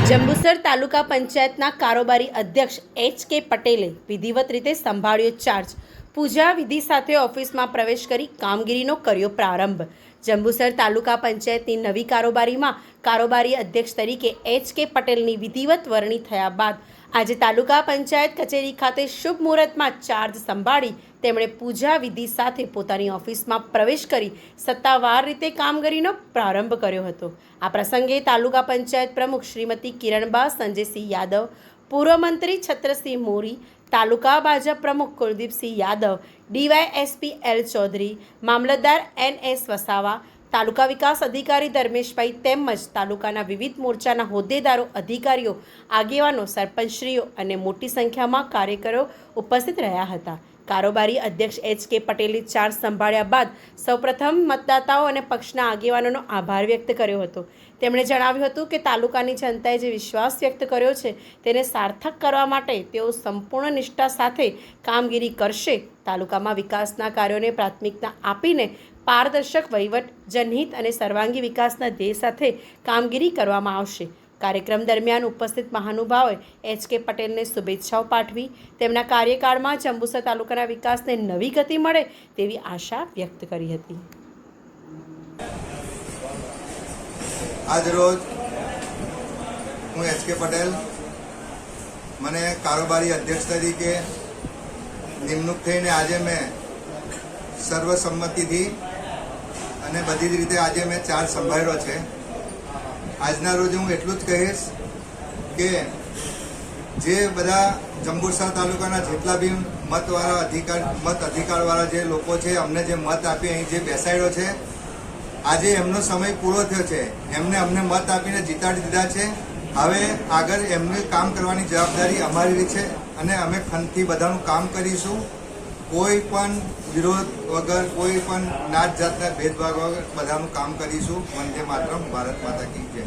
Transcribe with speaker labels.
Speaker 1: જંબુસર તાલુકા પંચાયતના કારોબારી અધ્યક્ષ એચ.કે. પટેલે વિધિવત રીતે સંભાળ્યો ચાર્જ. પૂજા વિધિ સાથે ઓફિસમાં પ્રવેશ કરી કામગીરીનો કર્યો પ્રારંભ. જંબુસર તાલુકા પંચાયતની નવી કારોબારીમાં કારોબારી અધ્યક્ષ તરીકે એચ.કે. પટેલની વિધિવત વરણી થયા બાદ આજે તાલુકા પંચાયત કચેરી ખાતે શુભ મુહૂર્તમાં ચાર્જ સંભાળી તેમણે પૂજા વિધિ સાથે પોતાની ઓફિસમાં પ્રવેશ કરી સત્તાવાર રીતે કામગીરીનો પ્રારંભ કર્યો હતો. આ પ્રસંગે તાલુકા પંચાયત પ્રમુખ શ્રીમતી કિરણબા સંજયસિંહ યાદવ, પૂર્વ મંત્રી છત્રસિંહ મોરી, તાલુકા ભાજપ પ્રમુખ કુલદીપસિંહ યાદવ, ડીવાયએસપી એલ ચૌધરી, મામલતદાર એન.એસ. વસાવા, તાલુકા વિકાસ અધિકારી ધર્મેશભાઈ તેમજ તાલુકાના વિવિધ મોરચાના હોદ્દેદારો, અધિકારીઓ, આગેવાનો, સરપંચશ્રીઓ અને મોટી સંખ્યામાં કાર્યકરો ઉપસ્થિત રહ્યા હતા. કારોબારી અધ્યક્ષ એચ.કે. પટેલે ચાર્જ સંભાળ્યા બાદ સૌપ્રથમ મતદાતાઓ અને પક્ષના આગેવાનોનો આભાર વ્યક્ત કર્યો હતો. તેમણે જણાવ્યું હતું કે તાલુકાની જનતાએ જે વિશ્વાસ વ્યક્ત કર્યો છે તેને સાર્થક કરવા માટે તેઓ સંપૂર્ણ નિષ્ઠા સાથે કામગીરી કરશે. તાલુકામાં વિકાસના કાર્યોને પ્રાથમિકતા આપીને પારદર્શક વહીવટ, જનહિત અને સર્વાંગી વિકાસના ધ્યેય સાથે કામગીરી કરવામાં આવશે. કાર્યક્રમ દરમિયાન ઉપસ્થિત મહાનુભાવોએ એચ.કે. પટેલને શુભેચ્છાઓ પાઠવી તેમના કાર્યકાળમાં જંબુસર તાલુકાના વિકાસને નવી ગતિ મળે તેવી આશા વ્યક્ત કરી હતી.
Speaker 2: આજરોજ હું એચ.કે. પટેલ મને કારોબારી અધ્યક્ષ તરીકે નિમણૂક થઈને આજે મેં સર્વસંમતિથી અને બધી જ રીતે આજે મેં ચાર્જ સંભાળ્યો છે. આજના રોજ હું એટલું જ કહીશ કે જે બધા જંબુસર તાલુકાના જેટલા બી મત અધિકારવાળા જે લોકો છે, અમને જે મત આપી અહીં જે બેસાડ્યો છે, આજે એમનો સમય પૂરો થયો છે. અમને મત આપીને જીતાડી દીધા છે. હવે આગળ એમને કામ કરવાની જવાબદારી અમારી છે અને અમે ખંતથી બધાનું કામ કરીશું. કોઈ પણ વિરોધ વગર, કોઈ પણ નાત જાતના ભેદભાવ વગર બધાનું કામ કરીશું. વંદે માતરમ, ભારત માતા કી જય.